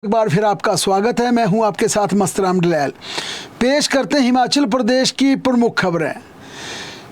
एक बार फिर आपका स्वागत है। मैं हूं आपके साथ मस्तराम डलैल। पेश करते हैं हिमाचल प्रदेश की प्रमुख खबरें।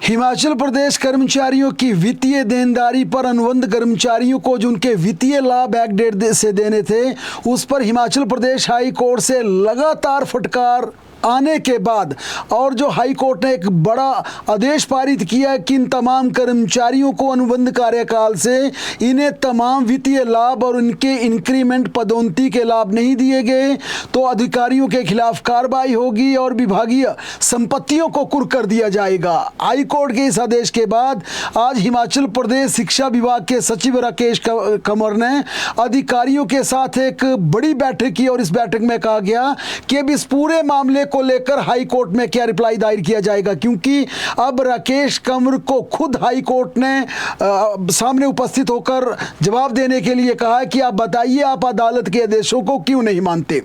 हिमाचल प्रदेश कर्मचारियों की वित्तीय देनदारी पर अनुबंध कर्मचारियों को जो उनके वित्तीय लाभ बैकडेट से देने थे, उस पर हिमाचल प्रदेश हाई कोर्ट से लगातार फटकार आने के बाद और जो हाई कोर्ट ने एक बड़ा आदेश पारित किया कि इन तमाम कर्मचारियों को अनुबंध कार्यकाल से इन्हें तमाम वित्तीय लाभ और उनके इंक्रीमेंट पदोन्नति के लाभ नहीं दिए गए तो अधिकारियों के खिलाफ कार्रवाई होगी और विभागीय संपत्तियों को कुर्क कर दिया जाएगा। हाई कोर्ट के इस आदेश के बाद आज हिमाचल प्रदेश शिक्षा विभाग के सचिव राकेश कंवर ने अधिकारियों के साथ एक बड़ी बैठक की और इस बैठक में कहा गया कि अब इस पूरे मामले को लेकर हाई कोर्ट में क्या रिप्लाई दायर किया जाएगा, क्योंकि अब राकेश कंवर को खुद हाई कोर्ट ने सामने उपस्थित होकर जवाब देने के लिए कहा कि आप बताइए, आप अदालत के आदेशों को क्यों नहीं मानते।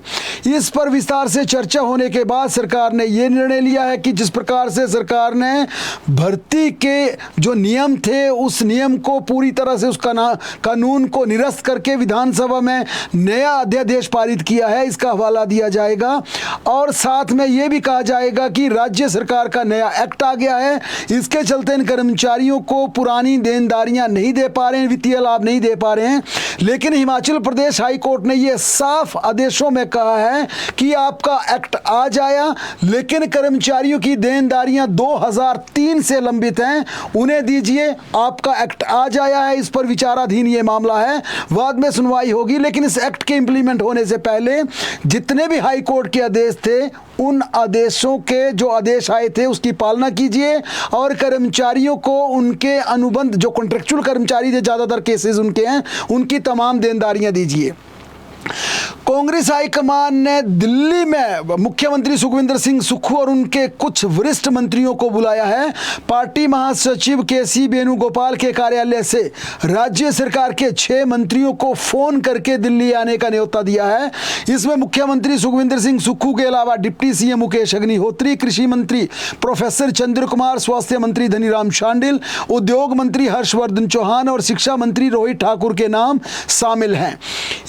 इस पर विस्तार से चर्चा होने के बाद सरकार ने यह निर्णय लिया है कि जिस प्रकार से सरकार ने भर्ती के जो नियम थे उस नियम को पूरी तरह से उस कानून को निरस्त करके विधानसभा में नया अध्यादेश पारित किया है, इसका हवाला दिया जाएगा। और साथ में यह भी कहा जाएगा कि राज्य सरकार का नया एक्ट आ गया है, इसके चलते इन कर्मचारियों को पुरानी देनदारियां नहीं दे पा रहे हैं, वित्तीय लाभ नहीं दे पा रहे हैं। लेकिन हिमाचल प्रदेश हाई कोर्ट ने यह साफ आदेशों में कहा है कि आपका एक्ट आ जाया, लेकिन कर्मचारियों की देनदारियां 2003 से लंबित हैं, उन्हें दीजिए, आपका एक्ट आ जाया है। इस पर विचाराधीन यह मामला है, बाद में सुनवाई होगी। लेकिन इस एक्ट के इंप्लीमेंट होने से पहले जितने भी हाई कोर्ट के आदेश थे उन आदेशों के जो आदेश आए थे उसकी पालना कीजिए और कर्मचारियों को उनके अनुबंध जो कॉन्ट्रेक्चुअल कर्मचारी थे, ज़्यादातर केसेस उनके हैं, उनकी तमाम देनदारियां दीजिए। कांग्रेस हाईकमान ने दिल्ली में मुख्यमंत्री सुखविंदर सिंह सुक्खू और उनके कुछ वरिष्ठ मंत्रियों को बुलाया है। पार्टी महासचिव के.सी. वेणुगोपाल के कार्यालय से राज्य सरकार के 6 मंत्रियों को फोन करके दिल्ली आने का न्योता दिया है। इसमें मुख्यमंत्री सुखविंदर सिंह सुक्खू के अलावा डिप्टी सीएम मुकेश अग्निहोत्री, कृषि मंत्री प्रोफेसर चंद्र कुमार, स्वास्थ्य मंत्री धनीराम शांडिल, उद्योग मंत्री हर्षवर्धन चौहान और शिक्षा मंत्री रोहित ठाकुर के नाम शामिल हैं।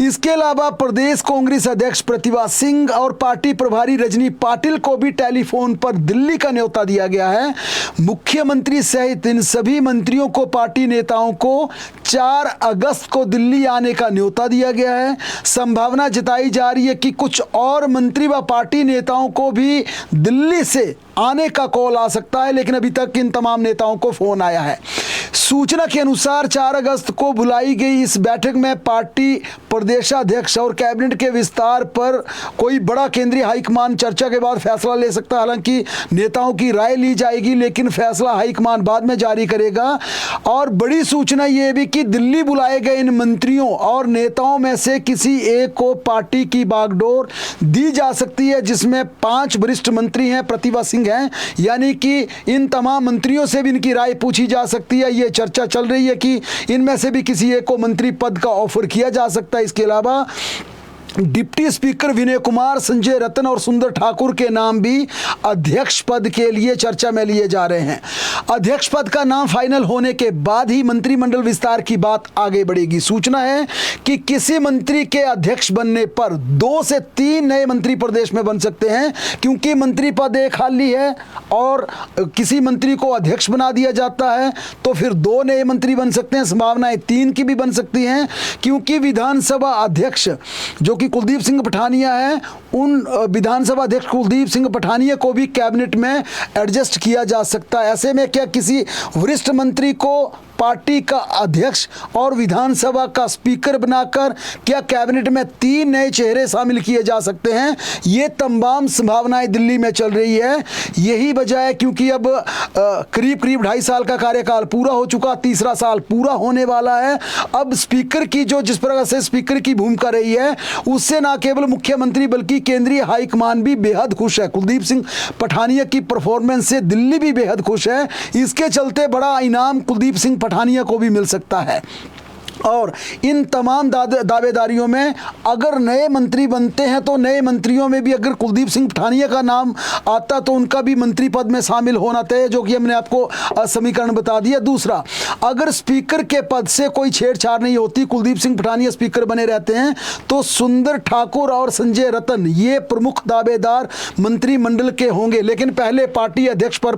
इसके अलावा प्रदेश कांग्रेस अध्यक्ष प्रतिभा सिंह और पार्टी प्रभारी रजनी पाटिल को भी टेलीफोन पर दिल्ली का न्योता दिया गया है। मुख्यमंत्री सहित इन सभी मंत्रियों को पार्टी नेताओं को 4 अगस्त को दिल्ली आने का न्योता दिया गया है। संभावना जताई जा रही है कि कुछ और मंत्री व पार्टी नेताओं को भी दिल्ली से आने का कॉल आ सकता है, लेकिन अभी तक इन तमाम नेताओं को फोन आया है। सूचना के अनुसार 4 अगस्त को बुलाई गई इस बैठक में पार्टी प्रदेशाध्यक्ष और कैबिनेट के विस्तार पर कोई बड़ा केंद्रीय हाईकमान चर्चा के बाद फैसला ले सकता है। हालांकि नेताओं की राय ली जाएगी, लेकिन फैसला हाईकमान बाद में जारी करेगा। और बड़ी सूचना यह भी कि दिल्ली बुलाए गए इन मंत्रियों और नेताओं में से किसी एक को पार्टी की बागडोर दी जा सकती है, जिसमें 5 वरिष्ठ मंत्री हैं, प्रतिभा सिंह हैं, यानी कि इन तमाम मंत्रियों से भी इनकी राय पूछी जा सकती है। ये चर्चा चल रही है कि इनमें से भी किसी एक को मंत्री पद का ऑफर किया जा सकता है। इसके अलावा डिप्टी स्पीकर विनय कुमार, संजय रतन और सुंदर ठाकुर के नाम भी अध्यक्ष पद के लिए चर्चा में लिए जा रहे हैं। अध्यक्ष पद का नाम फाइनल होने के बाद ही मंत्रिमंडल विस्तार की बात आगे बढ़ेगी। सूचना है कि किसी मंत्री के अध्यक्ष बनने पर 2 से 3 नए मंत्री प्रदेश में बन सकते हैं, क्योंकि मंत्री पद एक खाली है और किसी मंत्री को अध्यक्ष बना दिया जाता है तो फिर 2 नए मंत्री बन सकते हैं। संभावनाएं 3 की भी बन सकती हैं, क्योंकि विधानसभा अध्यक्ष जो कुलदीप सिंह पठानिया है, उन विधानसभा अध्यक्ष कुलदीप सिंह पठानिया को भी कैबिनेट में एडजस्ट किया जा सकता है। ऐसे में क्या किसी वरिष्ठ मंत्री को पार्टी का अध्यक्ष और विधानसभा का स्पीकर बनाकर क्या कैबिनेट में 3 नए चेहरे शामिल किए जा सकते हैं? ये तमाम संभावनाएं दिल्ली में चल रही है। यही वजह है क्योंकि अब करीब 2.5 साल का कार्यकाल पूरा हो चुका, तीसरा साल पूरा होने वाला है। अब स्पीकर की जो जिस प्रकार से स्पीकर की भूमिका रही है, उससे ना केवल मुख्यमंत्री बल्कि केंद्रीय हाईकमान भी बेहद खुश है। कुलदीप सिंह पठानिया की परफॉर्मेंस से दिल्ली भी बेहद खुश है। इसके चलते बड़ा इनाम कुलदीप सिंह पठानिया को भी मिल सकता है। और इन तमाम दावेदारियों में अगर नए मंत्री बनते हैं तो नए मंत्रियों में भी अगर कुलदीप सिंह पठानिया का नाम आता तो उनका भी मंत्री पद में शामिल होना तय, जो कि हमने आपको समीकरण बता दिया। दूसरा, अगर स्पीकर के पद से कोई छेड़छाड़ नहीं होती, कुलदीप सिंह पठानिया स्पीकर बने रहते हैं, तो सुंदर ठाकुर और संजय रतन ये प्रमुख दावेदार मंत्रिमंडल के होंगे। लेकिन पहले पार्टी अध्यक्ष पर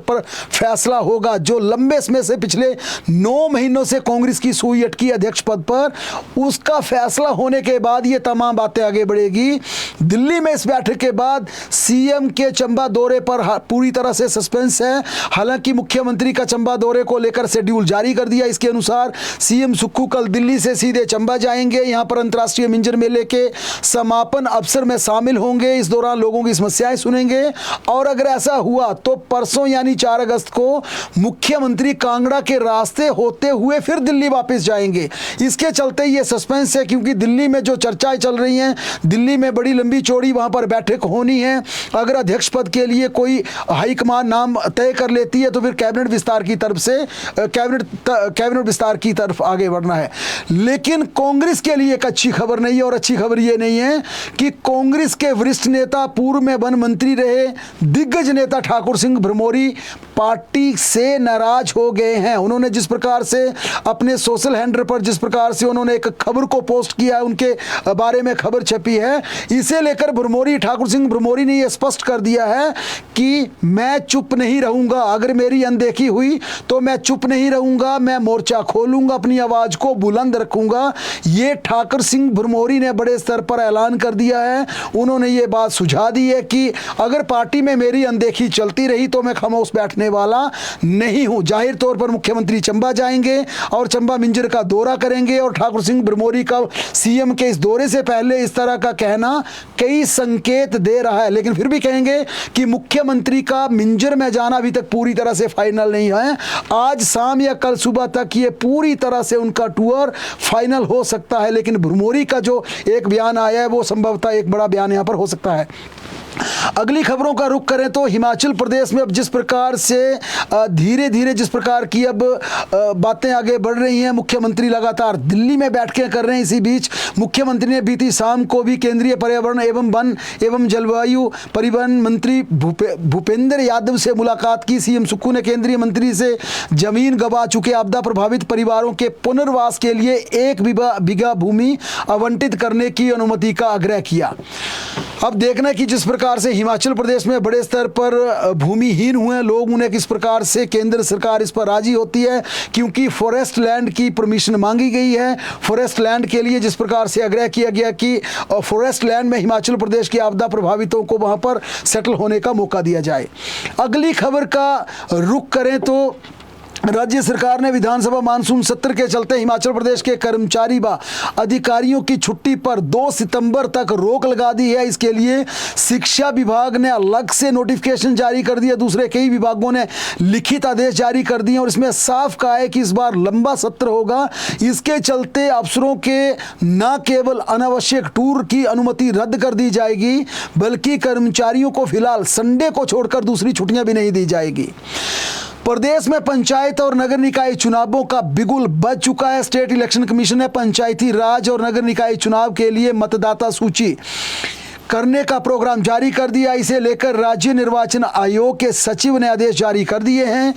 फैसला होगा, जो लंबे समय से पिछले 9 महीनों से कांग्रेस की सुई अटकी अध्यक्ष पद पर, उसका फैसला होने के बाद ये तमाम बातें आगे बढ़ेगी। दिल्ली में इस बैठक के बाद सीएम के चंबा दौरे पर पूरी तरह से सस्पेंस है। हालांकि मुख्यमंत्री का चंबा दौरे को लेकर शेड्यूल जारी कर दिया। इसके अनुसार सीएम सुक्खू कल दिल्ली से सीधे चंबा जाएंगे। यहां पर अंतर्राष्ट्रीय मिंजर मेले के समापन अवसर में शामिल होंगे। इस दौरान लोगों की समस्याएं सुनेंगे और अगर ऐसा हुआ तो परसों यानी 4 अगस्त को मुख्यमंत्री कांगड़ा के रास्ते होते हुए फिर दिल्ली वापस जाएंगे। इसके चलते ये सस्पेंस है, क्योंकि दिल्ली में जो चर्चाएं चल रही हैं, दिल्ली में बड़ी लंबी चौड़ी वहां पर बैठक होनी है। अगर अध्यक्ष पद के लिए कोई हाईकमान नाम तय कर लेती है तो फिर कैबिनेट विस्तार की तरफ से कैबिनेट विस्तार की तरफ आगे बढ़ना है। लेकिन कांग्रेस के लिए एक अच्छी खबर नहीं है, और अच्छी खबर ये नहीं है कि कांग्रेस के वरिष्ठ नेता, पूर्व में वन मंत्री रहे दिग्गज नेता ठाकुर सिंह भरमौरी पार्टी से नाराज हो गए हैं। उन्होंने जिस प्रकार से अपने सोशल हैंडल पर जिस प्रकार से उन्होंने एक खबर को पोस्ट किया है, उनके बारे में खबर छपी है, इसे लेकर भरमौरी, ठाकुर सिंह भरमौरी ने यह स्पष्ट कर दिया है कि मैं चुप नहीं रहूंगा। अगर मेरी अनदेखी हुई तो मैं चुप नहीं रहूंगा, मैं मोर्चा खोलूंगा, अपनी आवाज को बुलंद रखूंगा। ये ठाकुर सिंह भरमौरी ने बड़े स्तर पर ऐलान कर दिया है। उन्होंने ये बात सुझा दी है कि अगर पार्टी में मेरी अनदेखी चलती रही तो मैं खामोश बैठने वाला नहीं हूं। जाहिर तौर पर मुख्यमंत्री चंबा जाएंगे और चंबा मिंजर का दौरा करेंगे, और ठाकुर सिंह भरमौरी का सीएम के इस दौरे से पहले इस तरह का कहना कई संकेत दे रहा है। लेकिन फिर भी कहेंगे कि मुख्यमंत्री का मिंजर में जाना अभी तक पूरी तरह से फाइनल नहीं है। आज शाम या कल सुबह तक ये पूरी तरह से उनका टूर फाइनल हो सकता है। लेकिन भरमौरी का जो एक बयान आया है वो संभवतः एक बड़ा बयान यहां पर हो सकता है। अगली खबरों का रुख करें तो हिमाचल प्रदेश में अब जिस प्रकार से धीरे धीरे जिस प्रकार की अब बातें आगे बढ़ रही हैं, मुख्यमंत्री लगातार दिल्ली में बैठकें कर रहे हैं। इसी बीच मुख्यमंत्री ने बीती शाम को भी केंद्रीय पर्यावरण एवं वन एवं जलवायु परिवहन मंत्री भूपेंद्र यादव से मुलाकात की। सीएम सुक्खू ने केंद्रीय मंत्री से जमीन गंवा चुके आपदा प्रभावित परिवारों के पुनर्वास के लिए 1 बीघा भूमि आवंटित करने की अनुमति का आग्रह किया। अब देखना कि जिस प्रकार से हिमाचल प्रदेश में बड़े स्तर पर भूमिहीन हुए लोग, उन्हें किस प्रकार से केंद्र सरकार इस पर राजी होती है, क्योंकि फॉरेस्ट लैंड की परमिशन मांगी गई है। फॉरेस्ट लैंड के लिए जिस प्रकार से आग्रह किया गया कि फॉरेस्ट लैंड में हिमाचल प्रदेश के आपदा प्रभावितों को वहां पर सेटल होने का मौका दिया जाए। अगली खबर का रुख करें तो राज्य सरकार ने विधानसभा मानसून सत्र के चलते हिमाचल प्रदेश के कर्मचारी व अधिकारियों की छुट्टी पर 2 सितंबर तक रोक लगा दी है। इसके लिए शिक्षा विभाग ने अलग से नोटिफिकेशन जारी कर दिया, दूसरे कई विभागों ने लिखित आदेश जारी कर दिए और इसमें साफ कहा है कि इस बार लंबा सत्र होगा। इसके चलते अफसरों के न केवल अनावश्यक टूर की अनुमति रद्द कर दी जाएगी, बल्कि कर्मचारियों को फिलहाल संडे को छोड़कर दूसरी छुट्टियां भी नहीं दी जाएगी। प्रदेश में पंचायत और नगर निकाय चुनावों का बिगुल बज चुका है। स्टेट इलेक्शन कमीशन ने पंचायती राज और नगर निकाय चुनाव के लिए मतदाता सूची करने का प्रोग्राम जारी कर दिया। इसे लेकर राज्य निर्वाचन आयोग के सचिव ने आदेश जारी कर दिए हैं।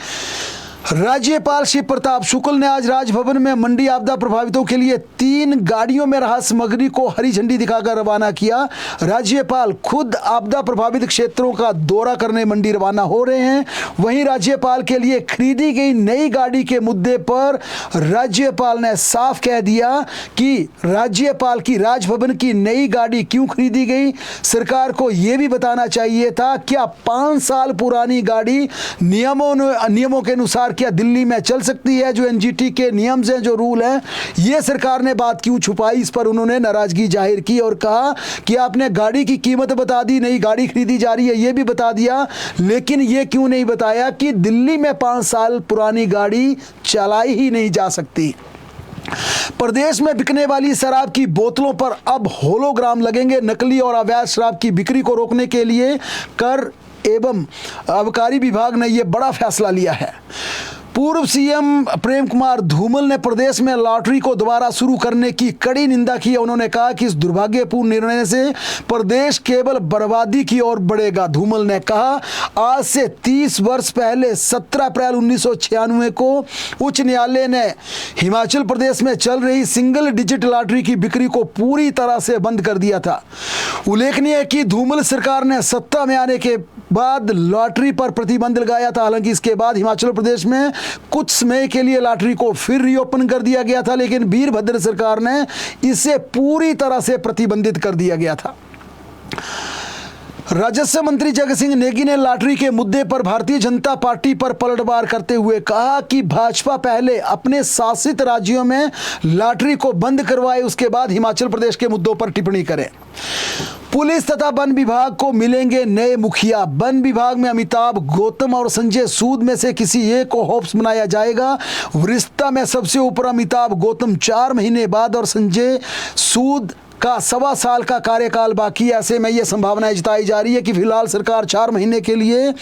राज्यपाल शिव प्रताप शुक्ल ने आज राजभवन में मंडी आपदा प्रभावितों के लिए 3 गाड़ियों में राहत सामग्री को हरी झंडी दिखाकर रवाना किया। राज्यपाल खुद आपदा प्रभावित क्षेत्रों का दौरा करने मंडी रवाना हो रहे हैं। वहीं राज्यपाल के लिए खरीदी गई नई गाड़ी के मुद्दे पर राज्यपाल ने साफ कह दिया कि राज्यपाल की राजभवन की नई गाड़ी क्यों खरीदी गई। सरकार को यह भी बताना चाहिए था, क्या 5 साल पुरानी गाड़ी नियमों के अनुसार क्या दिल्ली में चल सकती है? जो एनजीटी के नियम हैं, जो रूल है, ये सरकार ने बात क्यों छुपाई? इस पर उन्होंने नाराजगी जाहिर की और कहा कि आपने गाड़ी की कीमत बता दी, नई गाड़ी खरीदी जा रही है, ये भी बता दिया, लेकिन ये क्यों नहीं बताया कि दिल्ली में 5 साल पुरानी गाड़ी चलाई ही नहीं जा सकती। प्रदेश में बिकने वाली शराब की बोतलों पर अब होलोग्राम लगेंगे। नकली और अवैध शराब की बिक्री को रोकने के लिए कर एवं आबकारी विभाग ने यह बड़ा फैसला लिया है। पूर्व सीएम प्रेम कुमार धूमल ने प्रदेश में लॉटरी को दोबारा शुरू करने की कड़ी निंदा की है। उन्होंने कहा कि इस दुर्भाग्यपूर्ण निर्णय से प्रदेश केवल बर्बादी की ओर बढ़ेगा। धूमल ने कहा, आज से 30 वर्ष पहले 17 अप्रैल 1996 को उच्च न्यायालय ने हिमाचल प्रदेश में चल रही सिंगल डिजिट लॉटरी की बिक्री को पूरी तरह से बंद कर दिया था। उल्लेखनीय है कि धूमल सरकार ने सत्ता में आने के बाद लॉटरी पर प्रतिबंध लगाया था। हालांकि इसके बाद हिमाचल प्रदेश में कुछ समय के लिए लॉटरी को फिर रीओपन कर दिया गया था, लेकिन वीरभद्र सरकार ने इसे पूरी तरह से प्रतिबंधित कर दिया गया था। राजस्व मंत्री जगत सिंह नेगी ने लॉटरी के मुद्दे पर भारतीय जनता पार्टी पर पलटवार करते हुए कहा कि भाजपा पहले अपने शासित राज्यों में लॉटरी को बंद करवाए, उसके बाद हिमाचल प्रदेश के मुद्दों पर टिप्पणी करे। पुलिस तथा वन विभाग को मिलेंगे नए मुखिया। वन विभाग में अमिताभ गौतम और संजय सूद में से किसी एक को होप्स बनाया जाएगा। वरिष्ठता में सबसे ऊपर अमिताभ गौतम 4 महीने बाद और संजय सूद का 1.25 साल का कार्यकाल बाकी है। ऐसे में यह संभावना जताई जा रही है कि फिलहाल सरकार 4 महीने के लिए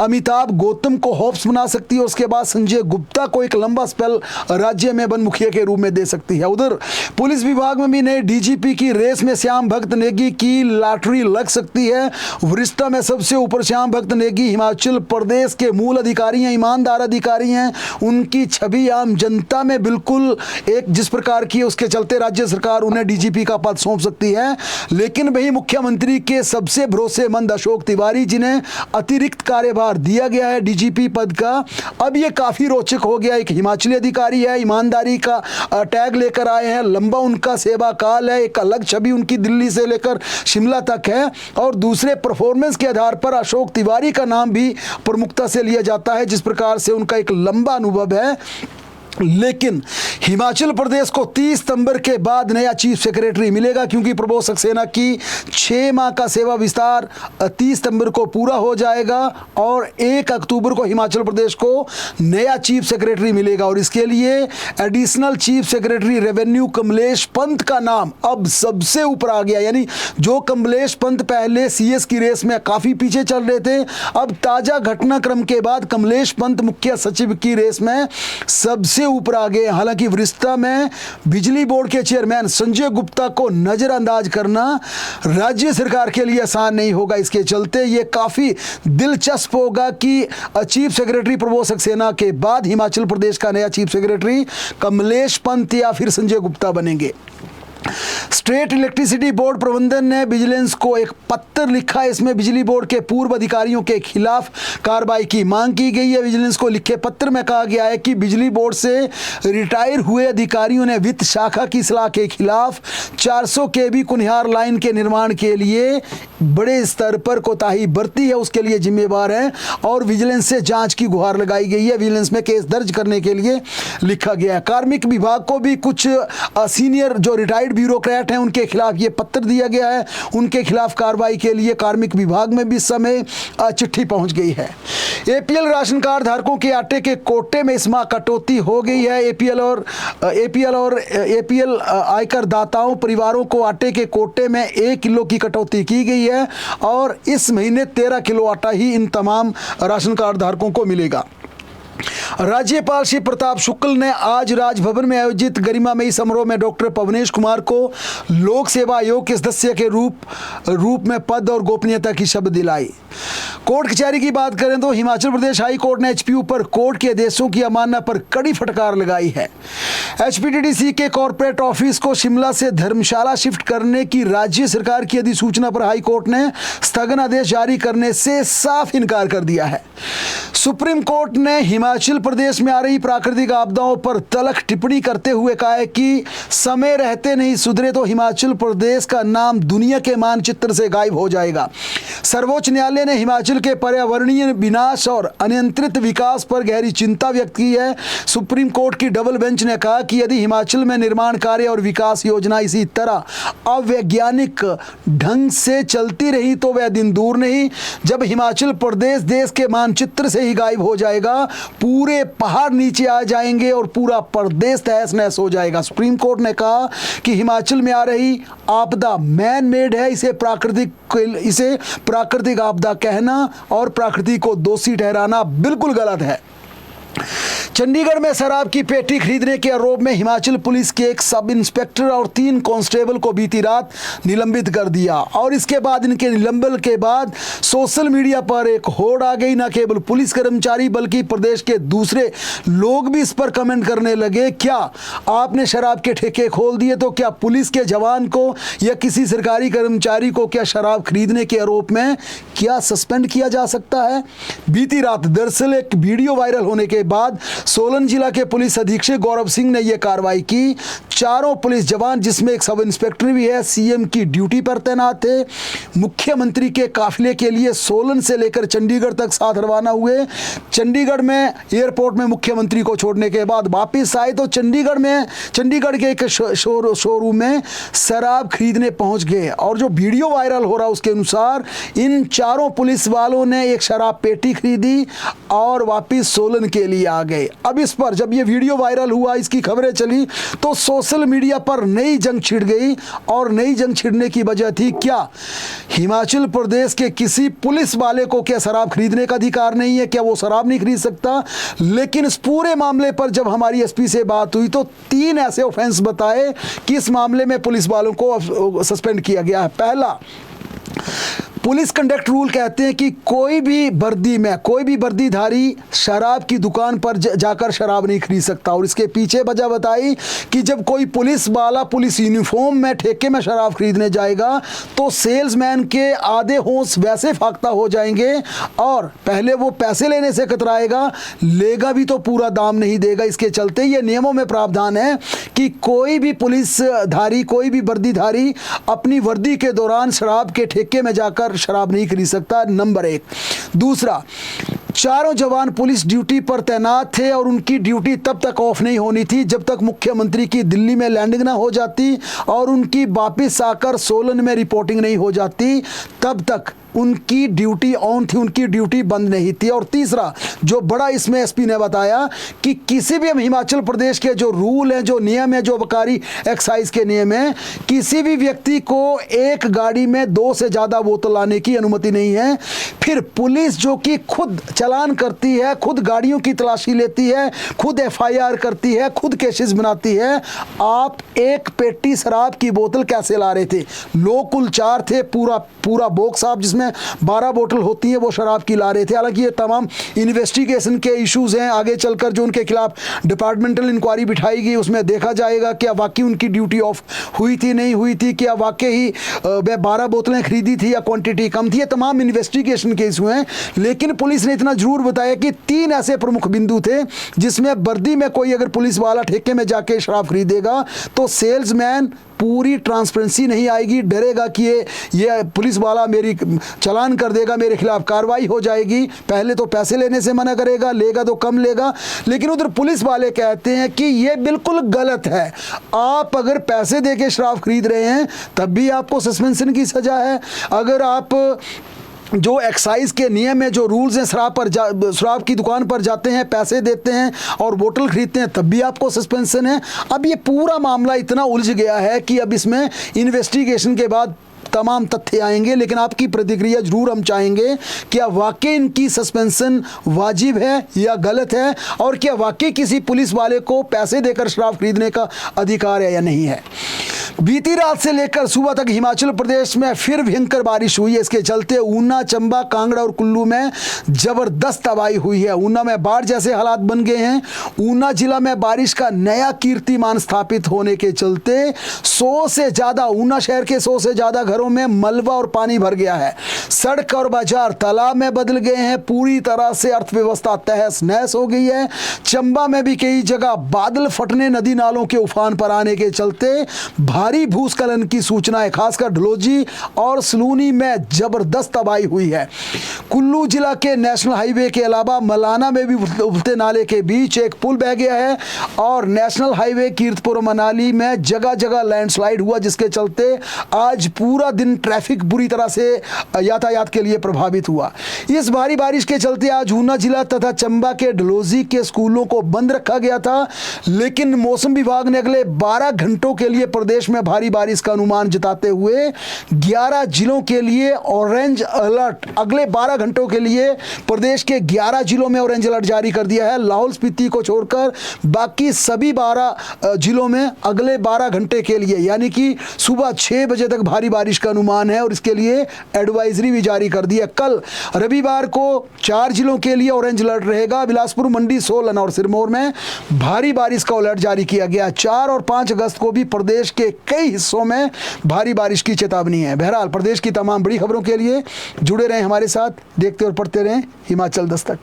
अमिताभ गौतम को होप्स बना सकती है, उसके बाद संजय गुप्ता को एक लंबा स्पेल राज्य में वन मुखिया के रूप में दे सकती है। उधर पुलिस विभाग में भी नए डीजीपी की रेस में श्याम भक्त नेगी की लॉटरी लग सकती है। वरिष्ठता में सबसे ऊपर श्याम भक्त नेगी हिमाचल प्रदेश के मूल अधिकारी हैं, ईमानदार अधिकारी हैं। उनकी छवि आम जनता में बिल्कुल एक जिस प्रकार की है, उसके चलते राज्य सरकार उन्हें डीजीपी का पद सौंप सकती है। लेकिन वही मुख्यमंत्री के सबसे भरोसेमंद अशोक तिवारी, जिन्हें अतिरिक्त कार्यभार दिया गया है डीजीपी पद का, अब यह काफी रोचक हो गया। एक हिमाचली अधिकारी है, ईमानदारी का टैग लेकर आए हैं, लंबा उनका सेवा काल है, एक अलग छवि उनकी दिल्ली से लेकर शिमला तक है और दूसरे परफॉर्मेंस के आधार पर अशोक तिवारी का नाम भी प्रमुखता से लिया जाता है, जिस प्रकार से उनका एक लंबा अनुभव है। लेकिन हिमाचल प्रदेश को 30 सितंबर के बाद नया चीफ सेक्रेटरी मिलेगा, क्योंकि प्रबोध सक्सेना की 6 माह का सेवा विस्तार 30 सितंबर को पूरा हो जाएगा और 1 अक्टूबर को हिमाचल प्रदेश को नया चीफ सेक्रेटरी मिलेगा। और इसके लिए additional chief secretary revenue Kamlesh Pant का नाम अब सबसे ऊपर आ गया। यानी जो कमलेश पंत पहले सीएस की रेस में काफ़ी पीछे चल रहे थे, अब ताज़ा घटनाक्रम के बाद कमलेश पंत मुख्य सचिव की रेस में सबसे ऊपर आ गए। हालांकि वरिष्ठता में बिजली बोर्ड के चेयरमैन संजय गुप्ता को नजरअंदाज करना राज्य सरकार के लिए आसान नहीं होगा। इसके चलते ये काफी दिलचस्प होगा कि चीफ सेक्रेटरी प्रबोध सक्सेना के बाद हिमाचल प्रदेश का नया चीफ सेक्रेटरी कमलेश पंत या फिर संजय गुप्ता बनेंगे। स्टेट इलेक्ट्रिसिटी बोर्ड प्रबंधन ने विजिलेंस को एक पत्र लिखा है। इसमें बिजली बोर्ड के पूर्व अधिकारियों के खिलाफ कार्रवाई की मांग की गई है। विजिलेंस को लिखे पत्र में कहा गया है कि बिजली बोर्ड से रिटायर हुए अधिकारियों ने वित्त शाखा की सलाह के खिलाफ 400 केवी कुनिहार लाइन के निर्माण के लिए बड़े स्तर पर कोताही बरती है, उसके लिए जिम्मेवार है और विजिलेंस से जांच की गुहार लगाई गई है। विजिलेंस में केस दर्ज करने के लिए लिखा गया है। कार्मिक विभाग को भी कुछ सीनियर जो रिटायर्ड ब्यूरोक्रेट हैं उनके खिलाफ ये पत्र दिया गया है। उनके खिलाफ कार्रवाई के लिए कार्मिक विभाग में भी समय चिट्ठी पहुंच गई है। एपीएल राशन कार्ड धारकों के आटे के कोटे में इस माह कटौती हो गई है। एपीएल आयकर दाताओं परिवारों को आटे के कोटे में 1 किलो की कटौती की गई है और इस महीने 13 किलो आटा ही इन तमाम राशन कार्ड धारकों को मिलेगा। राज्यपाल श्री प्रताप शुक्ल ने आज राजभवन में आयोजित गरिमामयी समारोह में डॉक्टर पवनेश कुमार को लोक सेवा आयोग के सदस्य के रूप में पद और गोपनीयता की शपथ दिलाई। कोर्ट कचहरी की बात करें तो हिमाचल प्रदेश हाई कोर्ट ने एचपीयू पर कोर्ट के आदेशों की अवमानना पर कड़ी फटकार लगाई है। एचपीटीडीसी के कॉर्पोरेट ऑफिस को शिमला से धर्मशाला शिफ्ट करने की राज्य सरकार की अधिसूचना पर हाई कोर्ट ने स्थगन आदेश जारी करने से साफ इनकार कर दिया है। सुप्रीम कोर्ट ने हिमाचल प्रदेश में आ रही प्राकृतिक आपदाओं पर तल्ख टिप्पणी करते हुए कहा है कि समय रहते नहीं सुधरे तो हिमाचल प्रदेश का नाम दुनिया के मानचित्र से गायब हो जाएगा। सर्वोच्च न्यायालय ने हिमाचल के पर्यावरणीय विनाश और अनियंत्रित विकास पर गहरी चिंता व्यक्त की है। सुप्रीम कोर्ट की डबल बेंच ने कहा कि यदि हिमाचल में निर्माण कार्य और विकास योजना इसी तरह अवैज्ञानिक ढंग से चलती रही तो वह दिन दूर नहीं जब हिमाचल प्रदेश देश के मानचित्र से ही गायब हो जाएगा। पूरे पहाड़ नीचे आ जाएंगे और पूरा प्रदेश तहस नहस हो जाएगा। सुप्रीम कोर्ट ने कहा कि हिमाचल में आ रही आपदा मैन मेड है, इसे प्राकृतिक आपदा कहना और प्रकृति को दोषी ठहराना बिल्कुल गलत है। चंडीगढ़ में शराब की पेटी खरीदने के आरोप में हिमाचल पुलिस के एक सब इंस्पेक्टर और 3 कांस्टेबल को बीती रात निलंबित कर दिया। और इसके बाद इनके निलंबन के बाद सोशल मीडिया पर एक होड़ आ गई। न केवल पुलिस कर्मचारी बल्कि प्रदेश के दूसरे लोग भी इस पर कमेंट करने लगे, क्या आपने शराब के ठेके खोल दिए? तो क्या पुलिस के जवान को या किसी सरकारी कर्मचारी को क्या शराब खरीदने के आरोप में क्या सस्पेंड किया जा सकता है? बीती रात दरअसल एक वीडियो वायरल होने के बाद सोलन जिला के पुलिस अधीक्षक गौरव सिंह ने यह कार्रवाई की। 4 पुलिस जवान, जिसमें एक सब इंस्पेक्टर भी है, सीएम की ड्यूटी पर तैनात थे। मुख्यमंत्री के काफिले के लिए सोलन से लेकर चंडीगढ़ तक साथ रवाना हुए। चंडीगढ़ में एयरपोर्ट में मुख्यमंत्री को छोड़ने के बाद वापस आए तो चंडीगढ़ के एक शोरूम में शराब खरीदने पहुंच गए। और जो वीडियो वायरल हो रहा उसके अनुसार इन 4 पुलिस वालों ने एक शराब पेटी खरीदी और वापस सोलन के लिए आ गए। अब इस पर जब ये वीडियो वायरल हुआ, इसकी खबरें चली, तो सोशल मीडिया पर नई जंग छिड़ गई। और नई जंग छिड़ने की वजह थी, क्या हिमाचल प्रदेश के किसी पुलिस वाले को क्या शराब खरीदने का अधिकार नहीं है? क्या वो शराब नहीं खरीद सकता? लेकिन इस पूरे मामले पर जब हमारी एसपी से बात हुई तो 3 ऐसे ऑफेंस बताए कि इस मामले में पुलिस वालों को सस्पेंड किया गया है। पहला, पुलिस कंडक्ट रूल कहते हैं कि कोई भी वर्दीधारी शराब की दुकान पर जाकर शराब नहीं खरीद सकता। और इसके पीछे वजह बताई कि जब कोई पुलिस वाला पुलिस यूनिफॉर्म में ठेके में शराब खरीदने जाएगा तो सेल्समैन के आधे होश वैसे फाख्ता हो जाएंगे और पहले वो पैसे लेने से कतराएगा, लेगा भी तो पूरा दाम नहीं देगा। इसके चलते ये नियमों में प्रावधान है कि कोई भी पुलिसधारी, कोई भी वर्दीधारी अपनी वर्दी के दौरान शराब के ठेके में जाकर शराब नहीं खरीद सकता। नंबर 1। दूसरा, 4 जवान पुलिस ड्यूटी पर तैनात थे और उनकी ड्यूटी तब तक ऑफ नहीं होनी थी जब तक मुख्यमंत्री की दिल्ली में लैंडिंग ना हो जाती और उनकी वापस आकर सोलन में रिपोर्टिंग नहीं हो जाती, तब तक उनकी ड्यूटी ऑन थी, उनकी ड्यूटी बंद नहीं थी। और तीसरा, जो बड़ा इसमें एसपी ने बताया कि किसी भी हिमाचल प्रदेश के जो रूल हैं, जो नियम है, जो आबकारी एक्साइज के नियम है, किसी भी व्यक्ति को एक गाड़ी में 2 से ज़्यादा बोतल लाने की अनुमति नहीं है। फिर पुलिस जो कि खुद चालान करती है, खुद गाड़ियों की तलाशी लेती है, खुद एफआईआर करती है, खुद केसेस बनाती है, आप एक पेटी शराब की बोतल कैसे ला रहे थे? लोग कुल 4 थे, पूरा बॉक्स आप जिसमें 12 बोतल होती है वो शराब की ला रहे थे। हालांकि ये तमाम इन्वेस्टिगेशन के इश्यूज हैं, आगे चलकर जो उनके खिलाफ डिपार्टमेंटल इंक्वायरी बिठाई गई उसमें देखा जाएगा क्या वाकई उनकी ड्यूटी ऑफ हुई थी, नहीं हुई थी, क्या वाकई ही वे 12 बोतलें खरीदी थी या क्वांटिटी कम थी। ये तमाम इन्वेस्टिगेशन के इशू हैं। लेकिन पुलिस ने इतना जरूर बताया कि 3 ऐसे प्रमुख बिंदु थे जिसमें वर्दी में कोई अगर पुलिस वाला ठेके में जाके शराब खरीदेगा तो सेल्समैन पूरी ट्रांसपेरेंसी नहीं आएगी, डरेगा कि ये पुलिस वाला मेरी चालान कर देगा, मेरे खिलाफ कार्रवाई हो जाएगी। पहले तो पैसे लेने से मना करेगा, लेगा तो कम लेगा। लेकिन उधर पुलिस वाले कहते हैं कि ये बिल्कुल गलत है। आप अगर पैसे देके शराब खरीद रहे हैं तब भी आपको सस्पेंशन की सजा है। अगर आप जो एक्साइज के नियम है, जो रूल्स हैं, शराब की दुकान पर जाते हैं, पैसे देते हैं और बोतल खरीदते हैं तब भी आपको सस्पेंशन है। अब ये पूरा मामला इतना उलझ गया है कि अब इसमें इन्वेस्टिगेशन के बाद तमाम तथ्य आएंगे। लेकिन आपकी प्रतिक्रिया जरूर हम चाहेंगे, क्या वाकई इनकी सस्पेंशन वाजिब है या गलत है? और क्या वाकई किसी पुलिस वाले को पैसे देकर शराब खरीदने का अधिकार है या नहीं है? बीती रात से लेकर सुबह तक हिमाचल प्रदेश में फिर भयंकर बारिश हुई है। इसके चलते ऊना, चंबा, कांगड़ा और कुल्लू में जबरदस्त तबाही हुई है। ऊना में बाढ़ जैसे हालात बन गए हैं। ऊना जिला में बारिश का नया कीर्तिमान स्थापित होने के चलते 100 से ज़्यादा, ऊना शहर के 100 से ज़्यादा घरों में मलबा और पानी भर गया है। सड़क और बाजार तालाब में बदल गए हैं। पूरी तरह से अर्थव्यवस्था तहस नहस हो गई है। चंबा में भी कई जगह बादल फटने, नदी नालों के उफान पर आने के चलते भारी भूस्खलन की सूचना है। खासकर ढलोजी और सलूनी में जबरदस्त तबाही हुई है। कुल्लू जिला के नेशनल हाईवे के अलावा मलाना में भी उबलते नाले के बीच एक पुल बह गया है और नेशनल हाईवे कीरतपुर मनाली में जगह जगह लैंडस्लाइड हुआ, जिसके चलते आज पूरा पूरा दिन ट्रैफिक बुरी तरह से यातायात के लिए प्रभावित हुआ। इस भारी बारिश के चलते आज ऊना जिला तथा चंबा के डलहौजी के स्कूलों को बंद रखा गया था, लेकिन मौसम विभाग ने अगले 12 घंटों के लिए प्रदेश में भारी बारिश का अनुमान जताते हुए 11 जिलों के लिए ऑरेंज अलर्ट, अगले 12 घंटों के लिए प्रदेश के 11 जिलों में ऑरेंज अलर्ट जारी कर दिया है। लाहौल स्पीति को छोड़कर बाकी सभी 12 जिलों में अगले 12 घंटे के लिए यानी कि सुबह 6 बजे तक भारी बारिश का अनुमान है और इसके लिए एडवाइजरी भी जारी कर दी है। कल रविवार को 4 जिलों के लिए ऑरेंज अलर्ट रहेगा। बिलासपुर, मंडी, सोलन और सिरमौर में भारी बारिश का अलर्ट जारी किया गया। 4 और 5 अगस्त को भी प्रदेश के कई हिस्सों में भारी बारिश की चेतावनी है। बहरहाल प्रदेश की तमाम बड़ी खबरों के लिए जुड़े रहें हमारे साथ, देखते और पढ़ते रहें हिमाचल दस्तक।